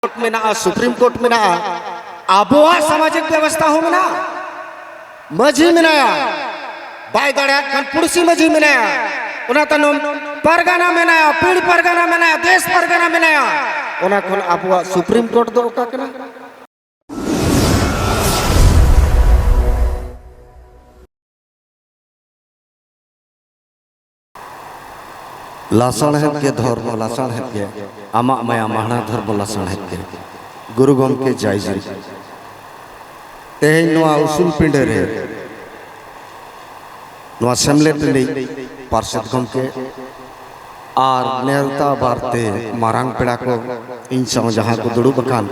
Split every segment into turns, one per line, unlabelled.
Court में ना supreme court में ना आबोआ सामाजिक व्यवस्था हो ना मजी में ना बाय दड़ा खन पुरसी मजी में ना उना तनम परगना में ना पीड़ परगना में ना देश परगना में ना उना खन आबोआ सुप्रीम कोर्ट दो का कना लासण है के धर्म लासण है के आमा माया महना धर्म लासण है के गुरु गम के जायजी तेहें नवा उसूल पिंडे रे नवा सेमलेट नहीं पार्षद गम के आर नेरता बारते मारांग पेड़ा को इन सब जहाँ को दुड़ू बकान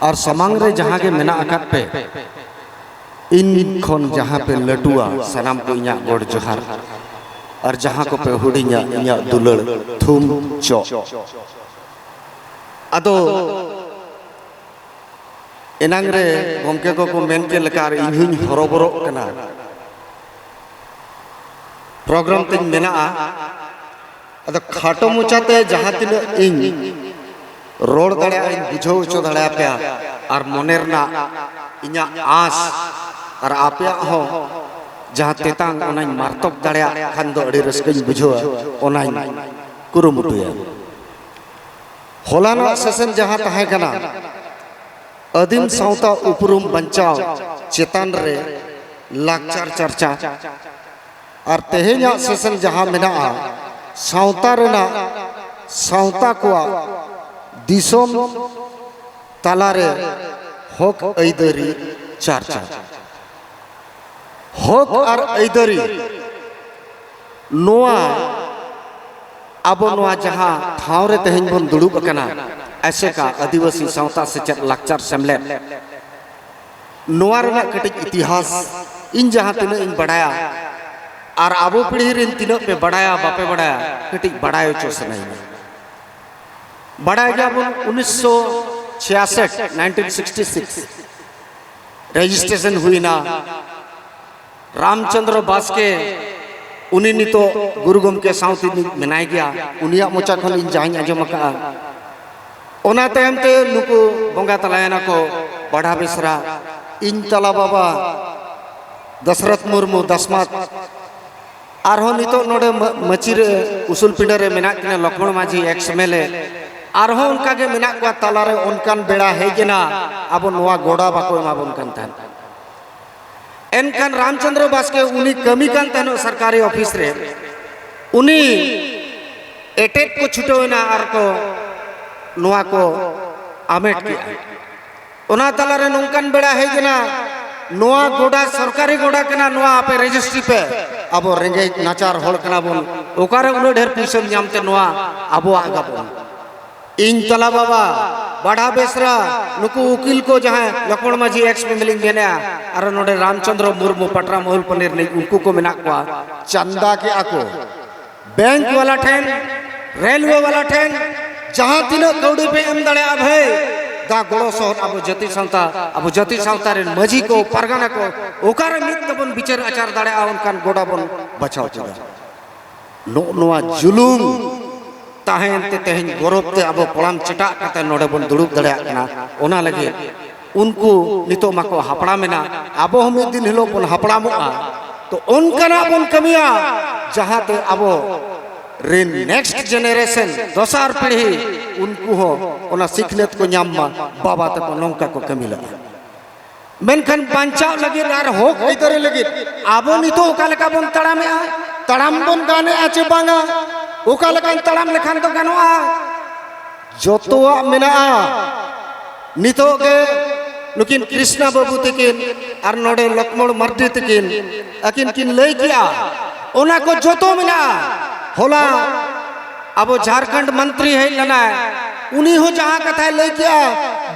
और समांग रे जहाँ के मेना अकात पे इन खन जहाँ पे लटुआ सलाम को इन्या गोड़ जोहार और जहाँ को पे हुडिया इन्या दुलड़ थुम चो अदो एनांग रे गमके को मेन के लकार इन्हुन हरोबरो कना प्रोग्राम तिन मेना अदो खाटो मुचाते जहाँ तिन इन रोड दड़े इन बुझो उचो दड़े पे और मोनेरना इन्या आस और आपया हो जहाँ तेतांग ओनाई मारतक दड़े खान दो अड़ी रस्कई बुझो ओनाई कुरुमुटुया होलाना सेशन जहाँ तहे कना अदिम सावता उपरुम बंचाव चेतन रे लाकचार चर्चा और तेहेन्या सेशन जहाँ मेना सावता रेना सावता को दिसोम तालारे हक ऐदरी चर्चा हक और ऐदरी नोआ अब नोआ जहाँ ठाव रे तेहेन बन दुड़ुब कना ऐसे का आदिवासी सावता से लाकचार सेमले नोआ रेना कटिक इतिहास इन जहाँ तिना इन बढ़ाया और आबो पीढ़ी रे तिना पे बढ़ाया बापे बढ़ाया कटिक बढ़ायो चो सनाई बढ़ाया गया बन 1966 1966 रजिस्ट्रेशन हुई ना रामचंद्र बास्के उनी नितो गुरु गमके साउती मेनाय गया उनिया मोचा खन इन जाइन आजम का ओना तायम ते नुकु बंगा तलायना को बढ़ा बिसरा इन तला बाबा दशरथ मुर्मू दसमात आरहो नितो नोडे मचिर उसूल पिंडा रे मेना किना लक्ष्मण माझी एक्सएमएलए आरहो उनका के मेना को तला रे उनकान बेड़ा हेजना अब नोआ गोड़ा बाको एमा बनकान थान एनकान रामचंद्र बास्के उनी कमी कान तनो सरकारी ऑफिस रे उनी एटेक को छुटोना आर को नोआ को आमेट के ओना तला रे नोंकान बेड़ा हेजना नोआ गोड़ा सरकारी गोड़ा कना नोआ आपे रजिस्ट्री पे अब रेंगे नाचार होल कना बोन ओकारे उनो ढेर पैसा नामते नोआ अबो आगा बोन इन तला बाबा बढ़ा बेसरा नुकु उकिल को जहाँ लक्ष्मण माझी एक्स में मिलिंग देने और नोडे रामचंद्र मुर्मू पटरा मोहल पनीर नहीं उनको को मिना को चंदा के आको बैंक वाला ठेन रेलवे वाला ठेन जहाँ तीनों कौड़ी पे एम दड़े अब है दा गोड़ो सोहर अब जति सावता रे मजी को परगना को ओकारे मित बन बिचार आचार दड़े उनकान गोड़ा बन बचाव चला नो नोआ जुलूम ताहें ते तेहें गौरव ते अब कोड़ाम चटा कते नोडे बन दुड़ुब दड़े कना ओना लगे उनको नितो माको हापड़ा मेना अब हम एक दिन हिलो बन हापड़ा मुआ तो उनकना बन कमिया जहाँ ते अब रे नेक्स्ट जेनरेशन दोसार पीढ़ी उनको हो ओना सिखनेत को न्याम्मा बाबा तक नौका को कमी लगा मेनखन बांचाव लगे यार हो इधर लगे आबो नितो ओका लेका बन तड़ाम बन गाने आचे बांगा ओका लेका तड़ाम लेखान तो गानोआ जोतोआ मेना नितो के नुकिन कृष्णा बाबू तकिन और नोडे लक्ष्मण मर्दी तकिन अकिन किन लई किया ओना को जोतो मेना होला अब झारखंड मंत्री है लना उन्हीं हो जहाँ कथा ले किया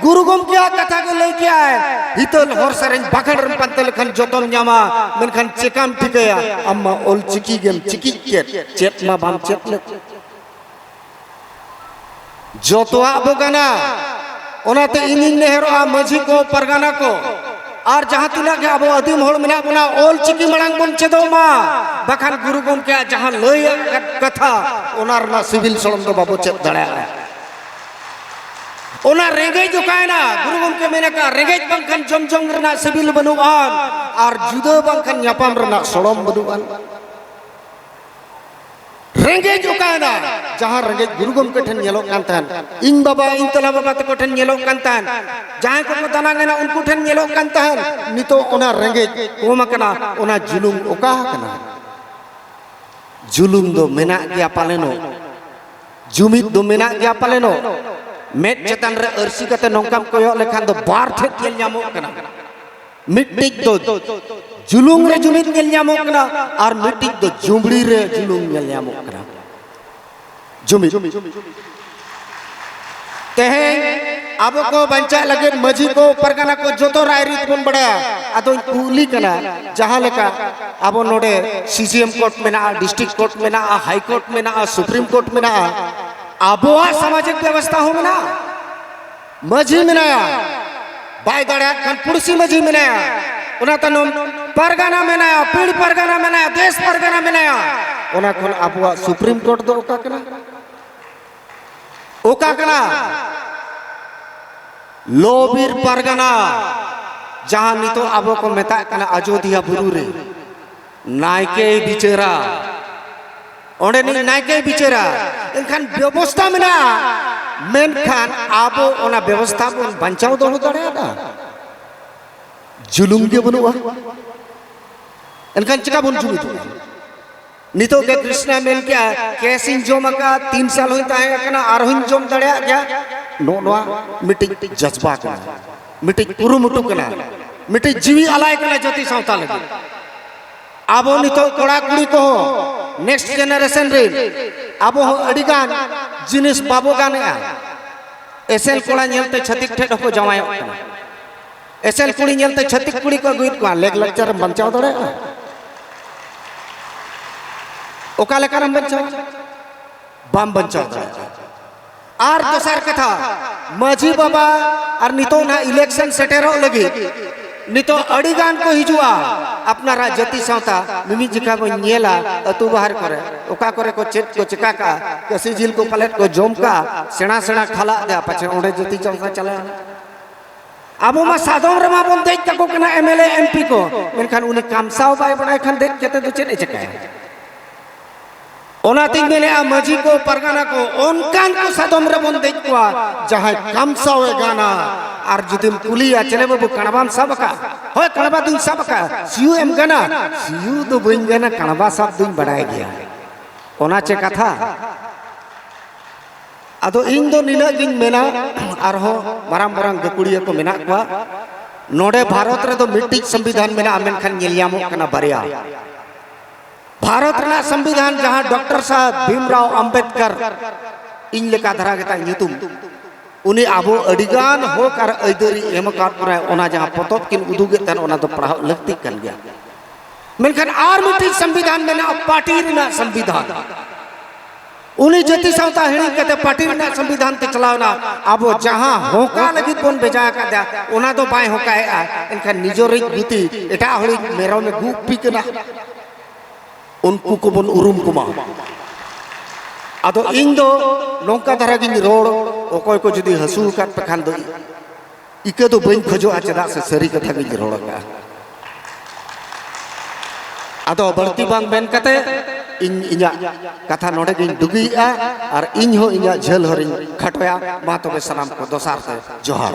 गुरु गम क्या कथा के ले किया है हितल हर सरन बाखड़ रम पंतल खन जोतम न्यामा मन खन चेकाम ठिकया अम्मा ओल चिकी गेम चिकी चेत मा बाम चेतले जोतवा बगाना ओनाते इनिन नेहरो मझी को परगाना को और जहाँ तिना के अब अदीम होल मेना बना ओल चिकी मड़ांग बन चेदो मा बखान गुरु गम के जहाँ लय कथा ओनार ना सिविल सलम दो बाबू चेत दड़े ओना रेंगेज उकायना गुरु गमके मेनका रेंगेज बांखान जमजम रना सिबिल बनुआन और जुदा बांखान न्यापाम रना सोड़म बनुआन रेंगेज उकायना जहां रेंगेज गुरु गमके ठन नेलोक कान तान इन बाबा इन तला बाबा तको ठन नेलोक कान तान जहां को दानांगना उनको ठन नेलोक कान तान नितो ओना रेंगेज कोमकना ओना जुलुम ओका कना जुलुम दो मेना गया पालेनो जुमित दो मेना गया पालेनो मेट चेतन रे अर्सी कते नोंकाम कोयो लेखान दो बार ठेक गेल ᱧᱟᱢᱚᱜ कना मिट्टिक दो जुलुम रे जुमित गेल ᱧᱟᱢᱚᱜ कना और मिट्टिक दो जुमड़ी रे जुलुम गेल ᱧᱟᱢᱚᱜ कना जुमित तेहे आबो को बंचा लगे मजी को परगना को जोतो राय रीत बन बड़ा अदो कुली कना जहां लेका आबो नोडे सीसीएम कोर्ट मेना डिस्ट्रिक्ट कोर्ट मेना हाई कोर्ट मेना सुप्रीम कोर्ट मेना आबोआ सामाजिक व्यवस्था हो मना मजी मेनाया बाय दड़ा खान पुरसी मजी मेनाया उना तनो परगना मेनाया पीड़ परगना मेनाया देश परगना मेनाया उना खन आबोआ सुप्रीम कोर्ट दो ओका कना लोबीर परगना जहां नितो आबो को मेता कना अयोध्या बुरु रे नायके बिचरा ओंडे नि नायके बिचरा एनखान व्यवस्था मेना मेनखान आबो ओना व्यवस्था बन बंचाव दोनो दड़ेदा जुलुम के बनुआ एनखान चिका बन जुलुम नितो के कृष्णा मेन क्या केसिन जोमका 3 साल होई ताहे कना आरहिन जोम दड़या गया नोनवा मिटिंग जज्बा कना मिटिंग कुरुमुटु कना मिटिंग जीवी आलाय कना जति सावता लगे आबो नितो कोड़ा कुड़ी को नेक्स्ट जनरेशन रे आबो अडिगान जिनिस बाबो गाने एसएल कोड़ा नेलते छतिक ठेड को जमायो एसएल कुड़ी नेलते छतिक कुड़ी को गुइट को लेग लेक्चर बंचाव दड़े ओका लेकर बंचाव बम बंचाव आर दोसर कथा मजी बाबा और नितो ना इलेक्शन सेटेरो लगी नितो अडिगान को हिजुआ अपना जति सावता मिमी जिका को नेला अतु बाहर करे ओका करे को चेक को चिका का कसी जिल को पलेट को जोम का सेना सेना खाला दे पछे ओडे जति चौसा चला आबो मा सादोम रमा बन देख तको कना एमएलए एमपी को मेनखान उनी कामसाव बाय बनाय खान देख केते तो चेन चकाय ओनाती मेने आ मजी को परगना को ओनकान को सादोम रे बन देख को जहां कामसाव गाना और जुदिम कुलिया चले बाबू कणबाम सबका होय कणबा दुन सबका सीयू एम गना सीयू दो बइन गना कणबा सब दुन बढ़ाय गया ओना चे कथा अदो इन दो निना गिन मेना और हो माराम माराम गकुड़िया को मेना को नोडे भारत रे दो मिट्टी संविधान मेना आमेन खान नेलियामो कना बरिया भारत रे संविधान जहां डॉक्टर साहब भीमराव अंबेडकर इन लेका धरा गेता ᱧᱩᱛᱩᱢ उनी आबो अडिगान हो कर ऐदरी एमकार पुरा ओना जहां पतोब किन उदुगे तन ओना तो पढ़ाव लगती कन गया मेनखान आर मिट्टी संविधान में ना पार्टी ना संविधान उनी जति सावता हिणी कते पार्टी ना संविधान ते चलावना आबो जहां होका लगी बन बेजा का दा ओना तो बाय होकाय एनखान निजोरी गुती एटा हळी मेरो में गुपी कना उनको को बन उरुम कुमा आदो इन दो नौका धारा गिन रोड ओकोय को जुदी हसू काट पखान दो इके दो बइन खजो चदा से सरी कथा गिन रोड का आदो बर्ती बांग बेन कते इन इया कथा नोडे गिन दुगीआ और इन हो इया झल हरिन खटोया मा तबे सलाम को दोसार से जोहार।